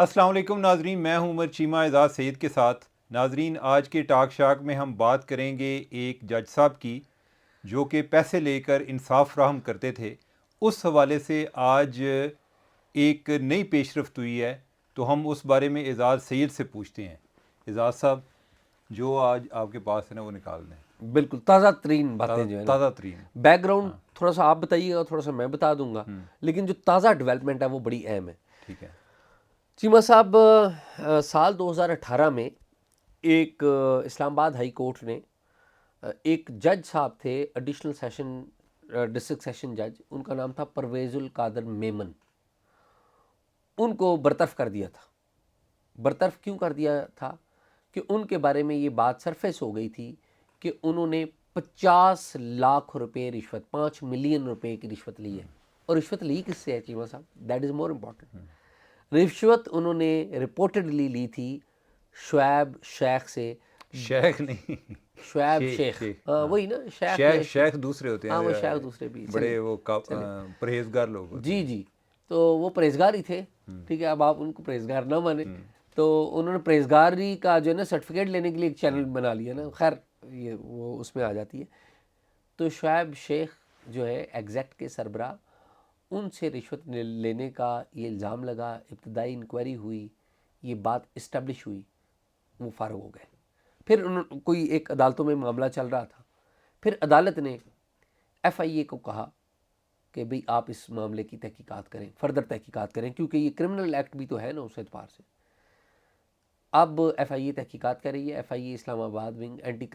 السلام علیکم ناظرین، میں ہوں عمر چیمہ اعزاز سعید کے ساتھ۔ ناظرین، آج کے ٹاک شاک میں ہم بات کریں گے ایک جج صاحب کی جو کہ پیسے لے کر انصاف فراہم کرتے تھے۔ اس حوالے سے آج ایک نئی پیش رفت ہوئی ہے، تو ہم اس بارے میں اعزاز سعید سے پوچھتے ہیں۔ اعزاز صاحب، جو آج آپ کے پاس ہے نا وہ نکال دیں، بالکل تازہ ترین باتیں جو ہے نا، تازہ ترین۔ بیک گراؤنڈ تھوڑا سا آپ بتائیے گا، تھوڑا سا میں بتا دوں گا، لیکن جو تازہ ڈیولپمنٹ ہے وہ بڑی اہم ہے۔ ٹھیک ہے۔ چیمہ صاحب، سال 2018 میں ایک اسلام آباد ہائی کورٹ نے ایک جج صاحب تھے، ایڈیشنل سیشن ڈسٹرکٹ سیشن جج، ان کا نام تھا پرویز القادر میمن، ان کو برطرف کر دیا تھا۔ برطرف کیوں کر دیا تھا؟ کہ ان کے بارے میں یہ بات سرفیس ہو گئی تھی کہ انہوں نے 50 لاکھ روپے رشوت، 5 ملین روپے کی رشوت لی ہے۔ اور رشوت لی کس سے ہے چیمہ صاحب؟ That is more important. رشوت انہوں نے رپورٹڈلی لی تھی شعیب شیخ سے۔ شیخ نہیں، شعیب شیخ، وہی نا، شیخ شیخ دوسرے ہوتے ہیں، ہاں وہ شیخ دوسرے بھی بڑے وہ پرہیزگار لوگ ہوتے ہیں۔ جی جی، تو وہ پرہیزگار ہی تھے، ٹھیک ہے، اب آپ ان کو پرہیزگار نہ مانیں، تو انہوں نے پرہیزگاری کا جو ہے نا سرٹیفکیٹ لینے کے لیے ایک چینل بنا لیا نا، خیر یہ وہ اس میں آ جاتی ہے۔ تو شعیب شیخ جو ہے ایگزیکٹ کے سربراہ، ان سے رشوت لینے کا یہ الزام لگا، ابتدائی انکوائری ہوئی، یہ بات اسٹیبلش ہوئی، وہ فارغ ہو گئے۔ پھر کوئی ایک عدالتوں میں معاملہ چل رہا تھا، پھر عدالت نے ایف آئی اے کو کہا کہ بھئی آپ اس معاملے کی تحقیقات کریں، فردر تحقیقات کریں، کیونکہ یہ کرمنل ایکٹ بھی تو ہے نا اس اعتبار سے۔ اب ایف آئی اے تحقیقات کر رہی ہے، ایف آئی اے اسلام آباد ونگ اینٹی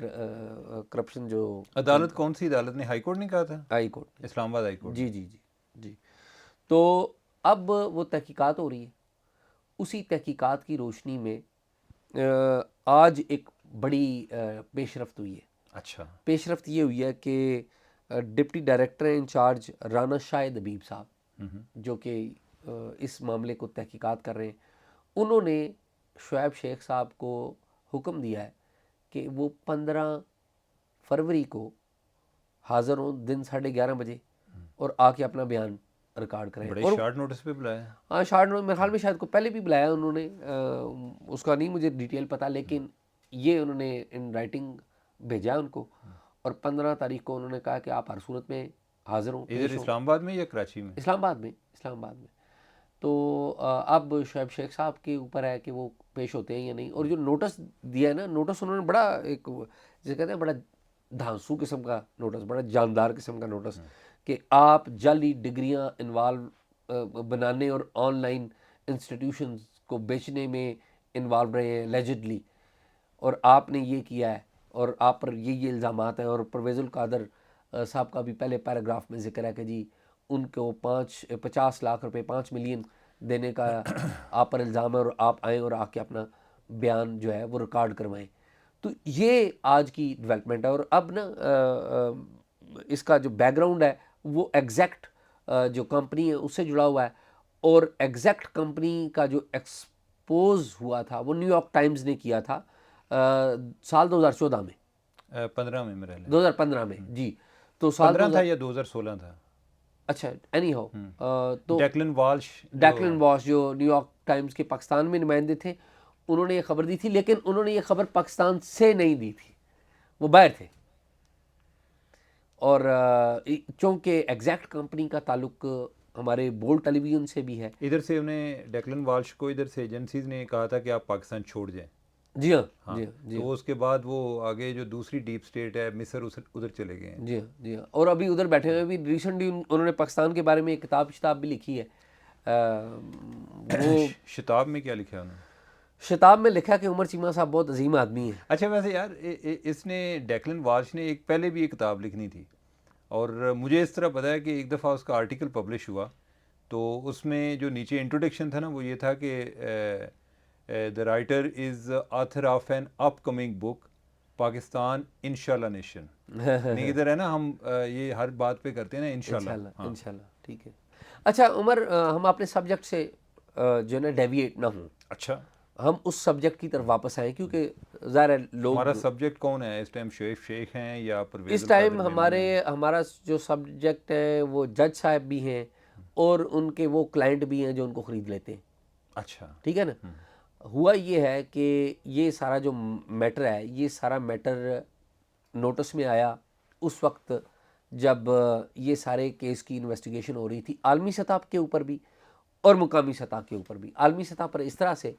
کرپشن جو عدالت کون سی عدالت نے؟ ہائی کورٹ نے کہا تھا؟ ہائی کورٹ، اسلام آباد ہائی کورٹ۔ جی جی جی جی۔ تو اب وہ تحقیقات ہو رہی ہے، اسی تحقیقات کی روشنی میں آج ایک بڑی پیش رفت ہوئی ہے۔ اچھا، پیش رفت یہ ہوئی ہے کہ ڈپٹی ڈائریکٹر انچارج رانا شاہد حبیب صاحب، جو کہ اس معاملے کو تحقیقات کر رہے ہیں، انہوں نے شعیب شیخ صاحب کو حکم دیا ہے کہ وہ 15 فروری کو حاضر ہوں دن 11:30 بجے اور آ کے اپنا بیان ریکارڈ کریں۔ بڑے اور شارٹ نوٹس پہ بلایا۔ ہاں، شارٹ نوٹ، میرے خیال میں شاید کو پہلے بھی بلایا انہوں نے، اس کا نہیں مجھے ڈیٹیل پتا، لیکن یہ انہوں نے ان رائٹنگ بھیجا ان کو، اور 15 تاریخ کو انہوں نے کہا کہ آپ ہر صورت میں حاضر ہوں، ادھر اسلام آباد میں یا کراچی میں؟ اسلام آباد میں، اسلام آباد میں۔ تو اب شعیب شیخ صاحب کے اوپر ہے کہ وہ پیش ہوتے ہیں یا نہیں۔ اور جو نوٹس دیا ہے نا، نوٹس انہوں نے بڑا ایک جسے کہتے ہیں بڑا دھانسو قسم کا نوٹس، بڑا جاندار قسم کا نوٹس، کہ آپ جعلی ڈگریاں بنانے اور آن لائن انسٹیٹیوشنز کو بیچنے میں انوالو رہے ہیں لیجڈلی، اور آپ نے یہ کیا ہے، اور آپ پر یہ الزامات ہیں۔ اور پرویز القادر صاحب کا بھی پہلے پیراگراف میں ذکر ہے کہ جی ان کو 50 لاکھ روپے، 5 ملین دینے کا آپ پر الزام ہے، اور آپ آئیں اور آ کے اپنا بیان جو ہے وہ ریکارڈ کروائیں۔ تو یہ آج کی ڈیولپمنٹ ہے۔ اور اب نا اس کا جو بیک گراؤنڈ ہے وہ ایگزیکٹ جو کمپنی ہے اس سے جڑا ہوا ہے، اور ایگزیکٹ کمپنی کا جو ایکسپوز ہوا تھا وہ نیو یارک ٹائمز نے کیا تھا سال 2014 میں، 15 میں میرا ہے، 2015 میں، جی۔ تو سال 15 تھا یا 2016 تھا؟ اچھا، اینی ہاؤ، تو ڈیکلن والش، ڈیکلن واش جو نیو یارک ٹائمز کے پاکستان میں نمائندے تھے، انہوں نے یہ خبر دی تھی، لیکن انہوں نے یہ خبر پاکستان سے نہیں دی تھی، وہ باہر تھے۔ اور چونکہ ایگزیکٹ کمپنی کا تعلق ہمارے بولڈ ٹیلی ویژن سے بھی ہے، ادھر سے انہیں ڈیکلن والش کو ادھر سے ایجنسیز نے کہا تھا کہ آپ پاکستان چھوڑ جائیں۔ جی ہاں، ہاں، جی ہاں، جی تو ہاں، اس کے بعد وہ آگے جو دوسری ڈیپ اسٹیٹ ہے مصر، ادھر چلے گئے ہیں۔ جی ہاں، جی ہاں، اور ابھی ادھر بیٹھے ہوئے بھی ریسنٹلی انہوں نے پاکستان کے بارے میں ایک کتاب بھی لکھی ہے۔ وہ شتاب میں کیا لکھا ہے انہوں نے؟ شتاب میں لکھا کہ عمر چیمہ صاحب بہت عظیم آدمی ہیں۔ اچھا، ویسے یار اس نے ڈیکلن والش نے ایک پہلے بھی ایک کتاب لکھنی تھی، اور مجھے اس طرح پتا ہے کہ ایک دفعہ اس کا آرٹیکل پبلش ہوا، تو اس میں جو نیچے انٹروڈکشن تھا نا وہ یہ تھا کہ the writer is author of an upcoming book Pakistan انشاءاللہ نیشن۔ نہیں، ادھر ہے نا ہم یہ ہر بات پہ کرتے ہیں نا انشاءاللہ۔ انشاءاللہ، ٹھیک ہے۔ اچھا عمر، ہم اپنے سبجیکٹ سے جو ہے نا ڈیویٹ نہ ہوں، اچھا، ہم اس سبجیکٹ کی طرف واپس آئیں، کیونکہ ظاہر ہے لوگ ہمارا سبجیکٹ کون ہے اس ٹائم؟ شعیب شیخ ہیں یا پرویز اس القادر ٹائم میمن ہیں؟ ہمارا جو سبجیکٹ ہے وہ جج صاحب بھی ہیں، اور ان کے وہ کلائنٹ بھی ہیں جو ان کو خرید لیتے ہیں۔ اچھا ٹھیک ہے نا. ہوا یہ ہے کہ یہ سارا جو میٹر ہے یہ سارا میٹر نوٹس میں آیا اس وقت جب یہ سارے کیس کی انویسٹیگیشن ہو رہی تھی عالمی سطح کے اوپر بھی اور مقامی سطح کے اوپر بھی. عالمی سطح پر اس طرح سے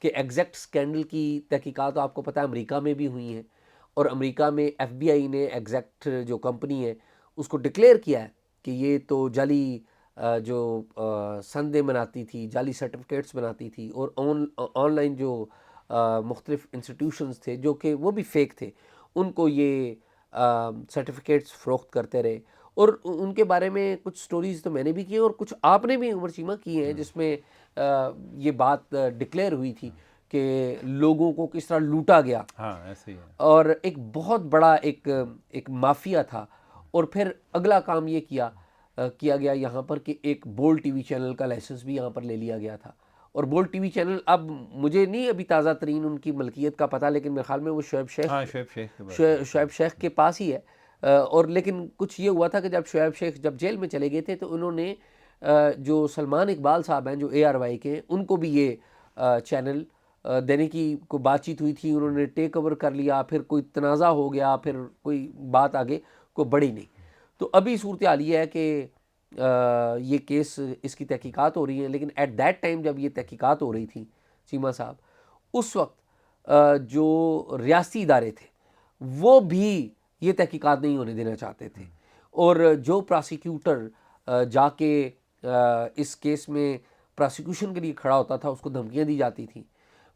کہ ایگزیکٹ سکینڈل کی تحقیقات آپ کو پتہ ہے امریکہ میں بھی ہوئی ہیں, اور امریکہ میں ایف بی آئی نے ایگزیکٹ جو کمپنی ہے اس کو ڈکلیئر کیا ہے کہ یہ تو جعلی جو سندیں بناتی تھی, جعلی سرٹیفکیٹس بناتی تھی, اور آن لائن جو مختلف انسٹیٹیوشنز تھے جو کہ وہ بھی فیک تھے, ان کو یہ سرٹیفکیٹس فروخت کرتے رہے. اور ان کے بارے میں کچھ سٹوریز تو میں نے بھی کی اور کچھ آپ نے بھی عمر چیمہ کی ہیں جس میں یہ بات ڈکلیئر ہوئی تھی کہ لوگوں کو کس طرح لوٹا گیا. ہاں ایسے ہی ہے. اور ایک بہت بڑا ایک مافیا تھا. اور پھر اگلا کام یہ کیا گیا یہاں پر کہ ایک بول ٹی وی چینل کا لائسنس بھی یہاں پر لے لیا گیا تھا. اور بول ٹی وی چینل اب مجھے نہیں ابھی تازہ ترین ان کی ملکیت کا پتہ, لیکن میرے خیال میں وہ ہاں شعیب شیخ کے بارے شعیب شیخ کے پاس ہی ہے. اور لیکن کچھ یہ ہوا تھا کہ جب شعیب شیخ جب جیل میں چلے گئے تھے تو انہوں نے جو سلمان اقبال صاحب ہیں جو اے آر وائی کے, ان کو بھی یہ چینل دینے کی کوئی بات چیت ہوئی تھی, انہوں نے ٹیک اوور کر لیا, پھر کوئی تنازع ہو گیا, پھر کوئی بات آگے کوئی بڑھی نہیں. تو ابھی صورتحال یہ ہے کہ یہ کیس اس کی تحقیقات ہو رہی ہیں, لیکن ایٹ دیٹ ٹائم جب یہ تحقیقات ہو رہی تھی چیمہ صاحب, اس وقت جو ریاستی ادارے تھے وہ بھی یہ تحقیقات نہیں ہونے دینا چاہتے تھے. اور جو پراسیکیوٹر جا کے اس کیس میں پراسیکیوشن کے لیے کھڑا ہوتا تھا اس کو دھمکیاں دی جاتی تھیں.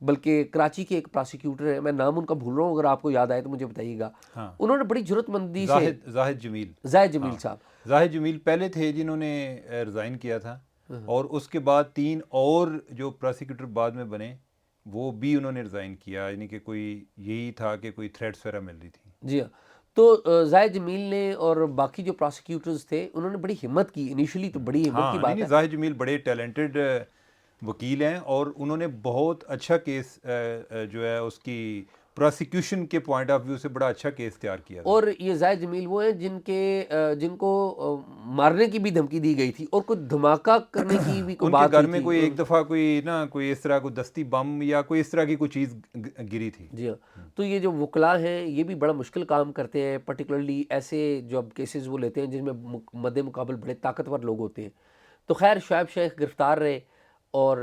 بلکہ کراچی کے ایک پراسیکیوٹر ہے, میں نام ان کا بھول رہا ہوں, اگر آپ کو یاد آئے تو مجھے بتائیے گا, انہوں نے بڑی جرأت مندی سے زاہد جمیل صاحب, زاہد جمیل پہلے تھے جنہوں نے ریزائن کیا تھا, اور اس کے بعد 3 اور جو پراسیکیوٹر بعد میں بنے وہ بھی انہوں نے ریزائن کیا, یعنی کہ کوئی یہی تھا کہ کوئی تھریٹس وغیرہ مل رہی تھی. جی ہاں. تو زاہد جمیل نے اور باقی جو پراسیکیوٹرز تھے انہوں نے بڑی ہمت کی, انیشلی تو بڑی ہمت کی بات ہے. زاہد جمیل بڑے ٹیلنٹڈ وکیل ہیں, اور انہوں نے بہت اچھا کیس جو ہے اس کی پراسیکیوشن کے پوائنٹ آف ویو سے بڑا اچھا کیس تیار کیا تھا. اور یہ زاہد جمیل وہ ہیں جن کو مارنے کی بھی دھمکی دی گئی تھی, اور کوئی دھماکہ کرنے کی بھی کوئی ان کے بات گھر ہوئی میں تھی. کوئی ایک دفعہ کوئی اس طرح کوئی دستی بم یا کوئی اس طرح کی کوئی چیز گری تھی. جی ہاں. تو یہ جو وکلاء ہیں یہ بھی بڑا مشکل کام کرتے ہیں, پرٹیکولرلی ایسے جو اب کیسز وہ لیتے ہیں جن میں مد مقابل بڑے طاقتور لوگ ہوتے ہیں. تو خیر شعیب شیخ گرفتار رہے, اور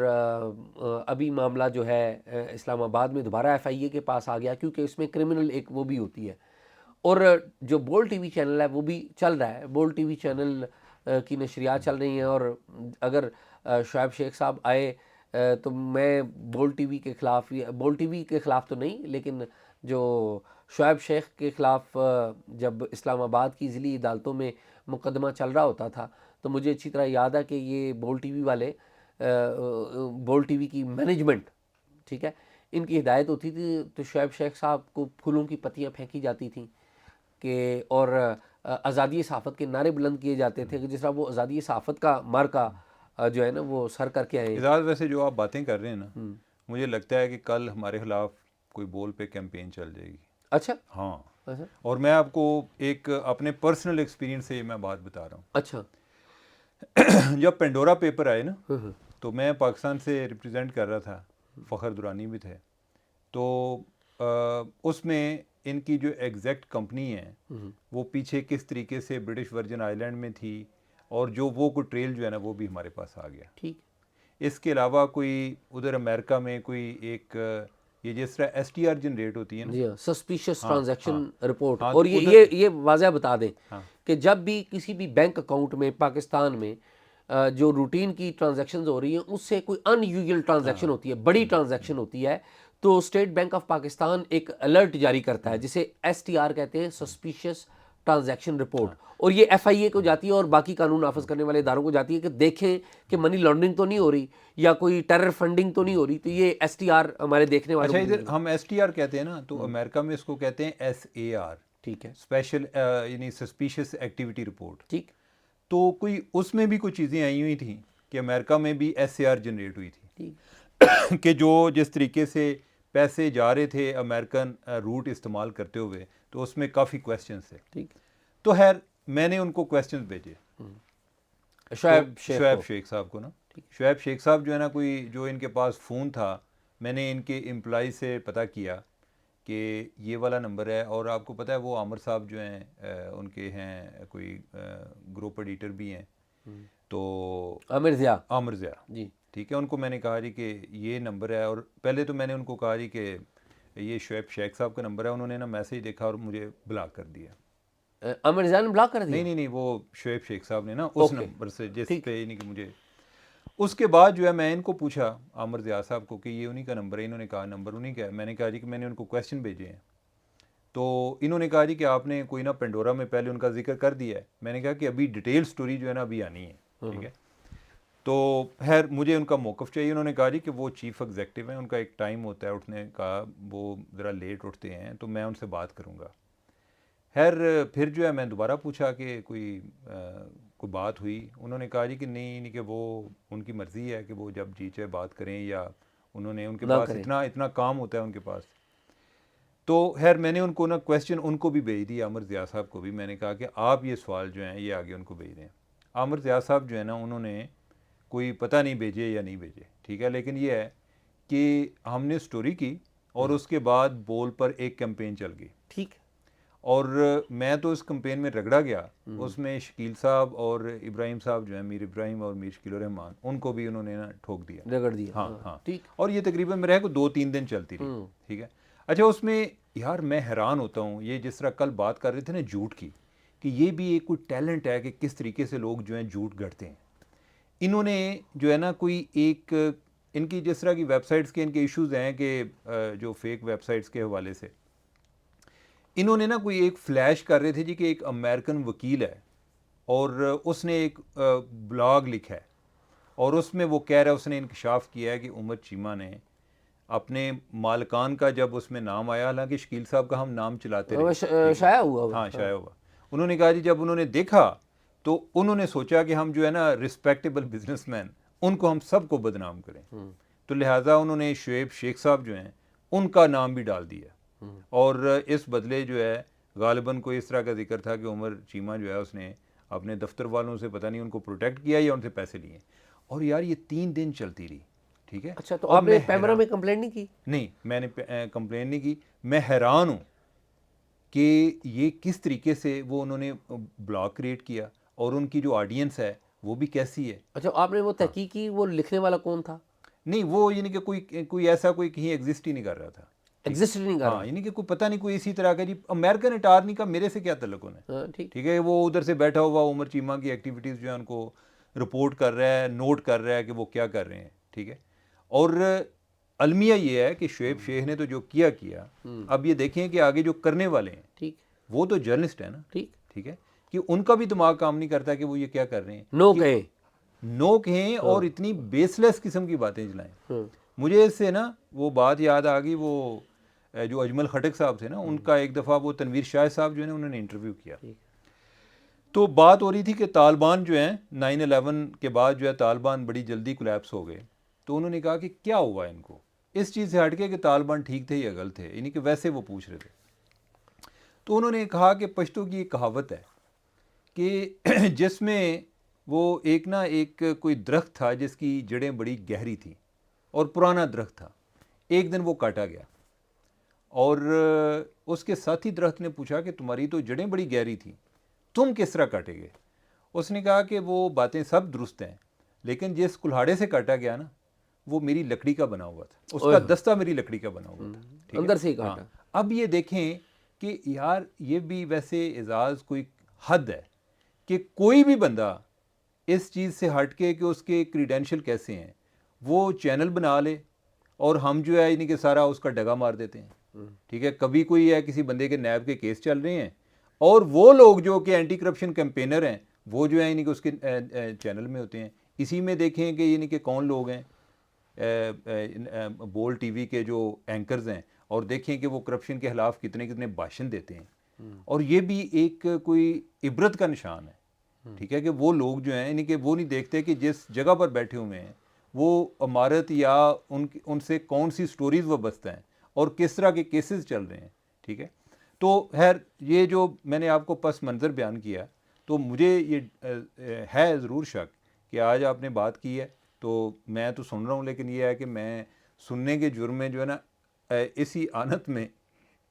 ابھی معاملہ جو ہے اسلام آباد میں دوبارہ ایف آئی اے کے پاس آ گیا, کیونکہ اس میں کرمنل ایک وہ بھی ہوتی ہے. اور جو بول ٹی وی چینل ہے وہ بھی چل رہا ہے, بول ٹی وی چینل کی نشریات چل رہی ہیں. اور اگر شعیب شیخ صاحب آئے تو میں بول ٹی وی کے خلاف, بول ٹی وی کے خلاف تو نہیں, لیکن جو شعیب شیخ کے خلاف جب اسلام آباد کی ضلعی عدالتوں میں مقدمہ چل رہا ہوتا تھا تو مجھے اچھی طرح یاد ہے کہ یہ بول ٹی وی والے, بول ٹی وی کی مینجمنٹ, ٹھیک ہے, ان کی ہدایت ہوتی تھی تو شعیب شیخ صاحب کو پھولوں کی پتیاں پھینکی جاتی تھیں کہ, اور آزادی صحافت کے نعرے بلند کیے جاتے تھے کہ جس طرح وہ آزادی صحافت کا مارکہ جو ہے نا وہ سر کر کے آئے. اعزاز, ویسے جو آپ باتیں کر رہے ہیں نا, مجھے لگتا ہے کہ کل ہمارے خلاف کوئی بول پہ کیمپین چل جائے گی. اچھا. ہاں, اور میں آپ کو ایک اپنے پرسنل ایکسپیرینس سے میں بات بتا رہا ہوں. اچھا. جب پینڈورا پیپر آئے نا تو میں پاکستان سے ریپرزینٹ کر رہا تھا, فخر درانی بھی تھے, تو اس میں ان کی جو ایگزیکٹ کمپنی ہے وہ پیچھے کس طریقے سے برٹش ورجن آئی لینڈ میں تھی, اور جو وہ کوئی ٹریل جو ہے نا وہ بھی ہمارے پاس آ گیا. ٹھیک. اس کے علاوہ کوئی ادھر امریکہ میں کوئی ایک یہ جس طرح ایس ٹی آر جنریٹ ہوتی ہے نا, جی ہاں, سسپیشس ٹرانزیکشن رپورٹ. ہاں, اور یہ واضح بتا دیں کہ جب بھی کسی بھی بینک اکاؤنٹ میں پاکستان میں جو روٹین کی ٹرانزیکشنز ہو رہی ہیں اس سے کوئی ان یوزول ٹرانزیکشن ہوتی ہے, بڑی ٹرانزیکشن ہوتی ہے, تو اسٹیٹ بینک آف پاکستان ایک الرٹ جاری کرتا ہے جسے ایس ٹی آر کہتے ہیں, سسپیشس ٹرانزیکشن رپورٹ. اور یہ ایف آئی اے کو جاتی ہے اور باقی قانون نافذ کرنے والے اداروں کو جاتی ہے کہ دیکھیں کہ منی لانڈرنگ تو نہیں ہو رہی یا کوئی ٹیرر فنڈنگ تو نہیں ہو رہی. تو یہ ایس ٹی آر ہمارے دیکھنے والوں اچھا, ادھر ہم ایس ٹی آر کہتے ہیں نا, تو امریکہ میں اس کو کہتے ہیں ایس اے آر, ٹھیک ہے, اسپیشل یعنی سسپیشس ایکٹیویٹی رپورٹ. ٹھیک. تو کوئی اس میں بھی کچھ چیزیں آئی ہوئی تھیں کہ امریکہ میں بھی ایس اے آر جنریٹ ہوئی تھی کہ جو جس طریقے سے پیسے جا رہے تھے امریکن روٹ استعمال کرتے ہوئے, تو اس میں کافی کویسچنس تھے. ٹھیک. تو خیر میں نے ان کو کویسچنس بھیجے شعیب شعیب شیخ صاحب کو نا, شعیب شیخ صاحب جو ہے نا کوئی جو ان کے پاس فون تھا، میں نے ان کے امپلائی سے پتہ کیا کہ یہ والا نمبر ہے، اور آپ کو پتہ ہے وہ عامر صاحب جو ہیں ان کے ہیں کوئی گروپ ایڈیٹر بھی ہیں، تو عامر ضیاء جی ٹھیک ہے، ان کو میں نے کہا جی کہ یہ نمبر ہے، اور پہلے تو میں نے ان کو کہا جی کہ یہ شعیب شیخ صاحب کا نمبر ہے، انہوں نے نا میسیج دیکھا اور مجھے بلاک کر دیا۔ عامر نے بلاک کر دیا؟ نہیں وہ شعیب شیخ صاحب نے نا اس اوکے نمبر سے جس ٹھیک پہ کہ مجھے، اس کے بعد جو ہے میں ان کو پوچھا عامر ضیاء صاحب کو کہ یہ انہی کا نمبر ہے، انہوں نے کہا نمبر انہی کا ہے۔ میں نے کہا جی کہ میں نے ان کو کویسچن بھیجے ہیں، تو انہوں نے کہا جی کہ آپ نے کوئی نا پنڈورا میں پہلے ان کا ذکر کر دیا ہے۔ میں نے کہا کہ ابھی ڈیٹیل سٹوری جو ہے نا ابھی آنی ہے، ٹھیک ہے، تو خیر مجھے ان کا موقف چاہیے۔ انہوں نے کہا جی کہ وہ چیف ایگزیکٹو ہیں، ان کا ایک ٹائم ہوتا ہے اٹھنے کا، وہ ذرا لیٹ اٹھتے ہیں، تو میں ان سے بات کروں گا۔ خیر پھر جو ہے میں دوبارہ پوچھا کہ کوئی بات ہوئی، انہوں نے کہا جی کہ نہیں کہ وہ ان کی مرضی ہے کہ وہ جب جی چاہے بات کریں، یا انہوں نے ان کے پاس اتنا کام ہوتا ہے ان کے پاس۔ تو خیر میں نے ان کو نا کویسچن ان کو بھی بھیج دی، عامر ضیاء صاحب کو بھی، میں نے کہا کہ آپ یہ سوال جو ہیں یہ آگے ان کو بھیج دیں۔ عامر ضیاء صاحب جو ہے نا انہوں نے کوئی پتہ نہیں بھیجے یا نہیں بھیجے، ٹھیک ہے، لیکن یہ ہے کہ ہم نے سٹوری کی اور اس کے بعد بول پر ایک کیمپین چل گئی، ٹھیک، اور میں تو اس کمپین میں رگڑا گیا۔ اس میں شکیل صاحب اور ابراہیم صاحب جو ہیں، میر ابراہیم اور میر شکیل الرحمان، ان کو بھی انہوں نے نا ٹھوک دیا، رگڑ دیا، ہاں، ٹھیک، اور یہ تقریباً میرے کو 2-3 دن چلتی رہی، ٹھیک ہے۔ اچھا اس میں یار میں حیران ہوتا ہوں، یہ جس طرح کل بات کر رہے تھے نا جھوٹ کی، کہ یہ بھی ایک کوئی ٹیلنٹ ہے کہ کس طریقے سے لوگ جو ہیں جھوٹ گھڑتے ہیں۔ انہوں نے جو ہے نا کوئی ایک ان کی جس طرح کی ویب سائٹس کے ان کے ایشوز ہیں کہ جو فیک ویب سائٹس کے حوالے سے انہوں نے نا کوئی ایک فلیش کر رہے تھے جی کہ ایک امریکن وکیل ہے اور اس نے ایک بلاگ لکھا ہے، اور اس میں وہ کہہ رہا ہے، اس نے انکشاف کیا ہے کہ عمر چیمہ نے اپنے مالکان کا جب اس میں نام آیا، حالانکہ شکیل صاحب کا ہم نام چلاتے رہے، شائع ہوا، ہاں شائع ہوا، انہوں نے کہا جی جب انہوں نے دیکھا تو انہوں نے سوچا کہ ہم جو ہے نا رسپیکٹیبل بزنس مین، ان کو ہم سب کو بدنام کریں، تو لہٰذا انہوں نے شعیب شیخ صاحب جو ہیں ان کا نام بھی ڈال دیا، اور اس بدلے جو ہے غالباً کوئی اس طرح کا ذکر تھا کہ عمر چیمہ جو ہے اس نے اپنے دفتر والوں سے پتہ نہیں ان کو پروٹیکٹ کیا یا ان سے پیسے لیے، اور یار یہ 3 دن چلتی رہی، ٹھیک ہے۔ اچھا تو آپ نے پیمرا میں کمپلین نہیں کی؟ نہیں میں نے کمپلین نہیں کی، میں حیران ہوں کہ یہ کس طریقے سے وہ انہوں نے بلاگ کریٹ کیا، اور ان کی جو آڈینس ہے وہ بھی کیسی ہے۔ اچھا آپ نے وہ تحقیق کی، وہ لکھنے والا کون تھا؟ نہیں وہ یعنی کہ کوئی ایسا کوئی کہیں ایگزسٹ ہی نہیں کر رہا تھا، ایگزسٹ نہیں کر رہا، یعنی کہ کوئی پتہ نہیں کوئی اسی طرح کا جی امریکن اٹارنی کا میرے سے کیا تعلق ہونا ہے، ٹھیک ہے، وہ ادھر سے بیٹھا ہوا عمر چیمہ کی ایکٹیویٹیز جو ہے ان کو رپورٹ کر رہا ہے، نوٹ کر رہا ہے کہ وہ کیا کر رہے ہیں، ٹھیک ہے۔ اور المیہ یہ ہے کہ شعیب شیخ نے تو جو کیا اب یہ دیکھیں کہ آگے جو کرنے والے ہیں ٹھیک، وہ تو جرنلسٹ ہیں نا، ٹھیک، ٹھیک ہے، کہ ان کا بھی دماغ کام نہیں کرتا کہ وہ یہ کیا کر رہے ہیں، نو کہیں اور اتنی بیس لیس قسم کی باتیں چلائیں۔ مجھے اس سے نا وہ بات یاد آ گئی، وہ جو اجمل خٹک صاحب تھے نا، ان کا ایک دفعہ وہ تنویر شاہ صاحب جو ہے نا انہوں نے انٹرویو کیا، تو بات ہو رہی تھی کہ طالبان جو ہیں 9/11 کے بعد جو ہے طالبان بڑی جلدی کولیپس ہو گئے، تو انہوں نے کہا کہ کیا ہوا ان کو، اس چیز سے ہٹ کے کہ طالبان ٹھیک تھے یا غلط تھے، یعنی کہ ویسے وہ پوچھ رہے تھے۔ تو انہوں نے کہا کہ پشتو کی ایک کہاوت ہے کہ جس میں وہ ایک کوئی درخت تھا جس کی جڑیں بڑی گہری تھیں اور پرانا درخت تھا، ایک دن وہ کاٹا گیا، اور اس کے ساتھی درخت نے پوچھا کہ تمہاری تو جڑیں بڑی گہری تھیں، تم کس طرح کاٹے گئے؟ اس نے کہا کہ وہ باتیں سب درست ہیں، لیکن جس کلہاڑے سے کاٹا گیا نا وہ میری لکڑی کا بنا ہوا تھا، اس کا دستہ میری لکڑی کا بنا ہوا تھا، اندر سے ہی کاٹا۔ اب یہ دیکھیں کہ یار یہ بھی ویسے اعزاز کوئی حد ہے کہ کوئی بھی بندہ اس چیز سے ہٹ کے کہ اس کے کریڈینشل کیسے ہیں وہ چینل بنا لے، اور ہم جو ہے یعنی کہ سارا اس کا ڈگا مار دیتے ہیں، ٹھیک ہے۔ کبھی کوئی ہے کسی بندے کے نیب کے کیس چل رہے ہیں، اور وہ لوگ جو کہ اینٹی کرپشن کیمپینر ہیں وہ جو ہے یعنی کہ اس کے چینل میں ہوتے ہیں۔ اسی میں دیکھیں کہ یعنی کہ کون لوگ ہیں بول ٹی وی کے جو اینکرز ہیں، اور دیکھیں کہ وہ کرپشن کے خلاف کتنے بھاشن دیتے ہیں، اور یہ بھی ایک کوئی عبرت کا نشان ہے، ٹھیک ہے، کہ وہ لوگ جو ہیں یعنی کہ وہ نہیں دیکھتے کہ جس جگہ پر بیٹھے ہوئے ہیں وہ عمارت یا ان سے کون سی سٹوریز وابستہ ہیں اور کس طرح کے کیسز چل رہے ہیں، ٹھیک ہے۔ تو خیر یہ جو میں نے آپ کو پس منظر بیان کیا، تو مجھے یہ ہے ضرور شک کہ آج آپ نے بات کی ہے تو میں تو سن رہا ہوں، لیکن یہ ہے کہ میں سننے کے جرم میں جو ہے نا اسی آنت میں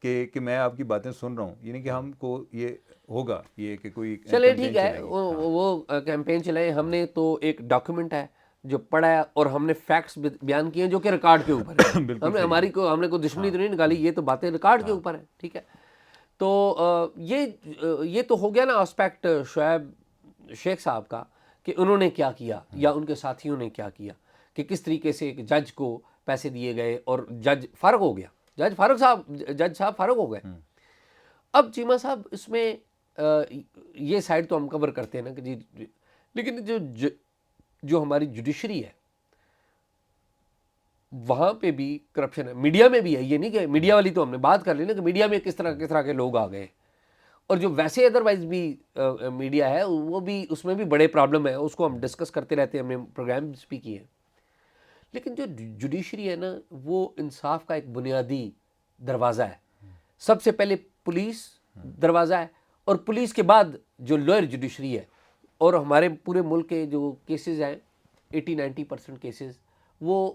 کہ میں آپ کی باتیں سن رہا ہوں، یعنی کہ ہم کو یہ ہوگا یہ کہ کوئی چلے کیمپین ٹھیک ہے، چلائیں گے. وہ کیمپین چلائیں. ہم نے تو ایک ڈاکیومنٹ ہے جو پڑھا ہے اور ہم نے فیکٹس بیان کیے ہیں جو کہ ریکارڈ کے اوپر ہے. بالکل صحیح ہے. ہم نے کوئی دشمنی تو نہیں نکالی، یہ تو باتیں ریکارڈ کے اوپر ہیں. ٹھیک ہے، تو یہ تو ہو گیا نا اسپیکٹ شعیب شیخ صاحب کا کہ انہوں نے کیا کیا یا ان کے ساتھیوں نے کیا کیا، کہ کس طریقے سے ایک جج کو پیسے دیے گئے اور جج فارغ ہو گیا. جج صاحب فارغ ہو گئے. اب چیمہ صاحب اس میں یہ سائڈ تو ہم کور کرتے ہیں نا کہ جی، لیکن جو ہماری جوڈیشری ہے وہاں پہ بھی کرپشن ہے، میڈیا میں بھی ہے. یہ نہیں کہ میڈیا والی تو ہم نے بات کر لی نا کہ میڈیا میں کس طرح کے لوگ آ گئے، اور جو ویسے ادروائز بھی میڈیا ہے وہ بھی اس میں بھی بڑے پرابلم ہے. اس کو ہم ڈسکس کرتے رہتے ہیں، ہم نے پروگرامز بھی کیے ہیں. لیکن جو جوڈیشری ہے نا وہ انصاف کا ایک بنیادی دروازہ ہے. سب سے پہلے پولیس دروازہ ہے، اور پولیس کے بعد جو لوئر جوڈیشری ہے. اور ہمارے پورے ملک کے جو کیسز ہیں 80-90% کیسز وہ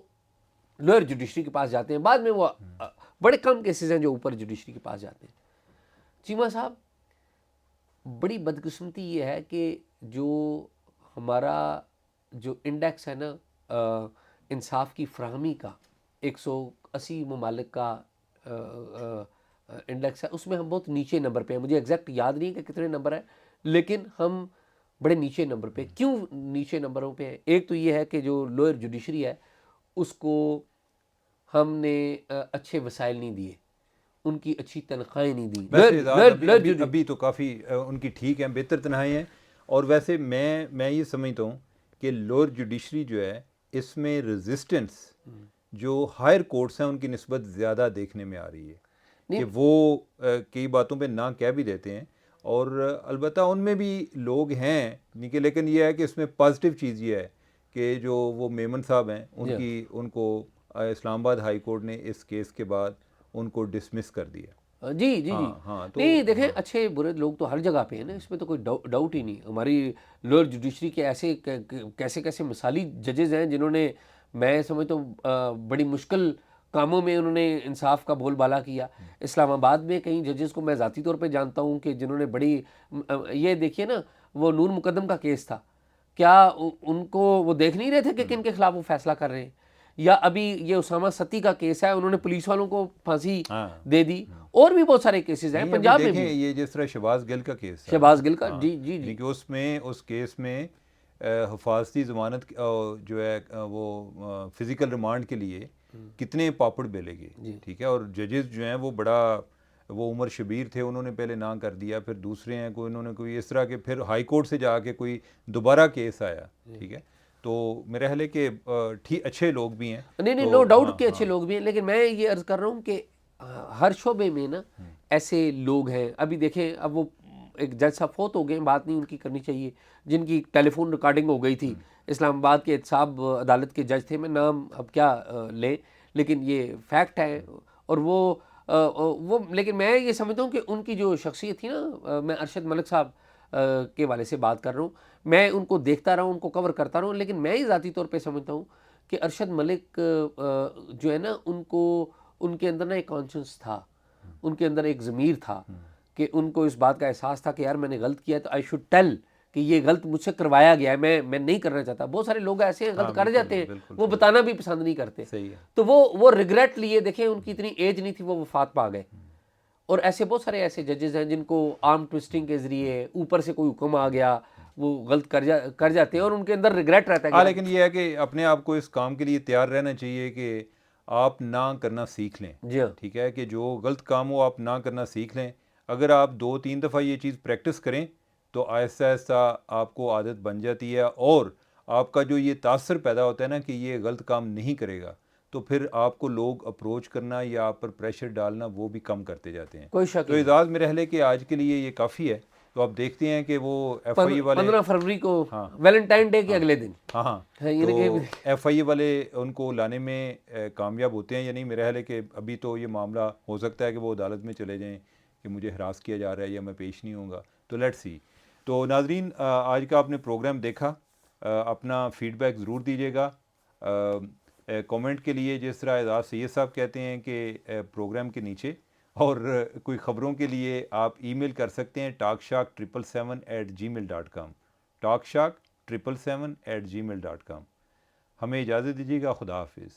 لوئر جوڈیشری کے پاس جاتے ہیں. بعد میں وہ بڑے کم کیسز ہیں جو اوپر جوڈیشری کے پاس جاتے ہیں. چیمہ صاحب، بڑی بدقسمتی یہ ہے کہ جو ہمارا جو انڈیکس ہے نا انصاف کی فراہمی کا، 180 ممالک کا انڈیکس ہے، اس میں ہم بہت نیچے نمبر پہ ہیں. مجھے ایگزیکٹ یاد نہیں کہ کتنے نمبر ہے، لیکن ہم بڑے نیچے نمبر پہ. کیوں نیچے نمبروں پہ ہیں؟ ایک تو یہ ہے کہ جو لوئر جوڈیشری ہے اس کو ہم نے اچھے وسائل نہیں دیے، ان کی اچھی تنخواہیں نہیں دیں. ویسے ابھی تو کافی ان کی ٹھیک ہیں، بہتر تنخواہیں ہیں. اور ویسے میں یہ سمجھتا ہوں کہ لوئر جوڈیشری جو ہے اس میں ریزسٹنس جو ہائر کورٹس ہیں ان کی نسبت زیادہ دیکھنے میں آ رہی ہے، کہ وہ کئی باتوں پہ نہ کہہ بھی دیتے ہیں. اور البتہ ان میں بھی لوگ ہیں، لیکن یہ ہے کہ اس میں پازیٹیو چیز یہ ہے کہ جو وہ میمن صاحب ہیں ان کو اسلام آباد ہائی کورٹ نے اس کیس کے بعد ان کو ڈسمس کر دیا. جی. نہیں دیکھیں، اچھے برے لوگ تو ہر جگہ پہ ہیں نا، اس میں تو کوئی ڈاؤٹ ہی نہیں. ہماری لوئر جوڈیشری کے ایسے کیسے مثالی ججز ہیں جنہوں نے، میں سمجھتا ہوں بڑی مشکل کاموں میں انہوں نے انصاف کا بول بالا کیا. اسلام آباد میں کئی ججز کو میں ذاتی طور پہ جانتا ہوں کہ جنہوں نے بڑی، یہ دیکھیے نا وہ نور مقدم کا کیس تھا، کیا ان کو وہ دیکھ نہیں رہے تھے کہ کن کے خلاف وہ فیصلہ کر رہے ہیں؟ یا ابھی یہ اسامہ ستی کا کیس ہے، انہوں نے پولیس والوں کو پھانسی دے دی. اور بھی بہت سارے کیسز ہیں پنجاب میں بھی. یہ جس طرح شہباز گل کا کیس، شہباز گل کا، جی کہ اس کیس میں حفاظتی ضمانت جو ہے وہ فزیکل ریمانڈ کے لیے کتنے پاپڑ بیلے گئے. ٹھیک ہے، اور ججز جو ہیں وہ عمر شبیر تھے، انہوں نے پہلے نہ کر دیا، پھر دوسرے ہیں انہوں نے کوئی اس طرح کے، پھر ہائی کورٹ سے جا کے کوئی دوبارہ کیس آیا. ٹھیک ہے، تو میرا خیال ہے کہ اچھے لوگ بھی ہیں. نہیں نو ڈاؤٹ کہ اچھے لوگ بھی ہیں، لیکن میں یہ عرض کر رہا ہوں کہ ہر شعبے میں نا ایسے لوگ ہیں. ابھی دیکھیں، اب وہ ایک جج صاحب فوت ہو گئے، بات نہیں ان کی کرنی چاہیے، جن کی ٹیلی فون ریکارڈنگ ہو گئی تھی. اسلام آباد کے احتساب عدالت کے جج تھے، میں نام اب کیا لیں، لیکن یہ فیکٹ ہے. اور وہ لیکن میں یہ سمجھتا ہوں کہ ان کی جو شخصیت تھی نا، میں ارشد ملک صاحب کے والے سے بات کر رہا ہوں، میں ان کو دیکھتا رہا ہوں، ان کو کور کرتا رہا ہوں. لیکن میں ہی ذاتی طور پہ سمجھتا ہوں کہ ارشد ملک جو ہے نا، ان کے اندر نا ایک کانشنس تھا، ان کے اندر ایک ضمیر تھا کہ ان کو اس بات کا احساس تھا کہ یار میں نے غلط کیا ہے تو آئی شوڈ ٹیل کہ یہ غلط مجھ سے کروایا گیا ہے، میں نہیں کرنا چاہتا. بہت سارے لوگ ایسے ہیں غلط کر جاتے ہیں، وہ بتانا بھی پسند نہیں کرتے. تو وہ ریگریٹ لیے، دیکھیں ان کی اتنی ایج نہیں تھی، وہ وفات پا گئے. اور ایسے بہت سارے ایسے ججز ہیں جن کو آرم ٹوسٹنگ کے ذریعے اوپر سے کوئی حکم آ گیا، وہ غلط کر جاتے ہیں اور ان کے اندر ریگریٹ رہتا ہے. لیکن یہ ہے کہ اپنے آپ کو اس کام کے لیے تیار رہنا چاہیے کہ آپ نہ کرنا سیکھ لیں. ٹھیک ہے، کہ جو غلط کام ہو آپ نہ کرنا سیکھ لیں. اگر آپ 2-3 دفعہ یہ چیز پریکٹس کریں تو آہستہ آہستہ آپ کو عادت بن جاتی ہے، اور آپ کا جو یہ تاثر پیدا ہوتا ہے نا کہ یہ غلط کام نہیں کرے گا، تو پھر آپ کو لوگ اپروچ کرنا یا آپ پر پریشر ڈالنا وہ بھی کم کرتے جاتے ہیں. کوئی شک تو اعزاز میرے خیال ہے کہ آج کے لیے یہ کافی ہے. تو آپ دیکھتے ہیں کہ وہ ایف آئی اے والے 15 فروری کو ویلنٹائن ڈے کے اگلے دن تو ایف آئی اے والے ان کو لانے میں کامیاب ہوتے ہیں یا نہیں. میرا خیال ہے کہ ابھی تو یہ معاملہ ہو سکتا ہے کہ وہ عدالت میں چلے جائیں کہ مجھے ہراس کیا جا رہا ہے یا میں پیش نہیں ہوں گا. تو لیٹس سی. تو ناظرین، آج کا آپ نے پروگرام دیکھا، اپنا فیڈ بیک ضرور دیجیے گا. کامنٹ کے لیے جس طرح اعزاز سید صاحب کہتے ہیں کہ پروگرام کے نیچے، اور کوئی خبروں کے لیے آپ ای میل کر سکتے ہیں talkshark777@gmail.com talkshark777@gmail.com۔ ہمیں اجازت دیجیے گا، خدا حافظ۔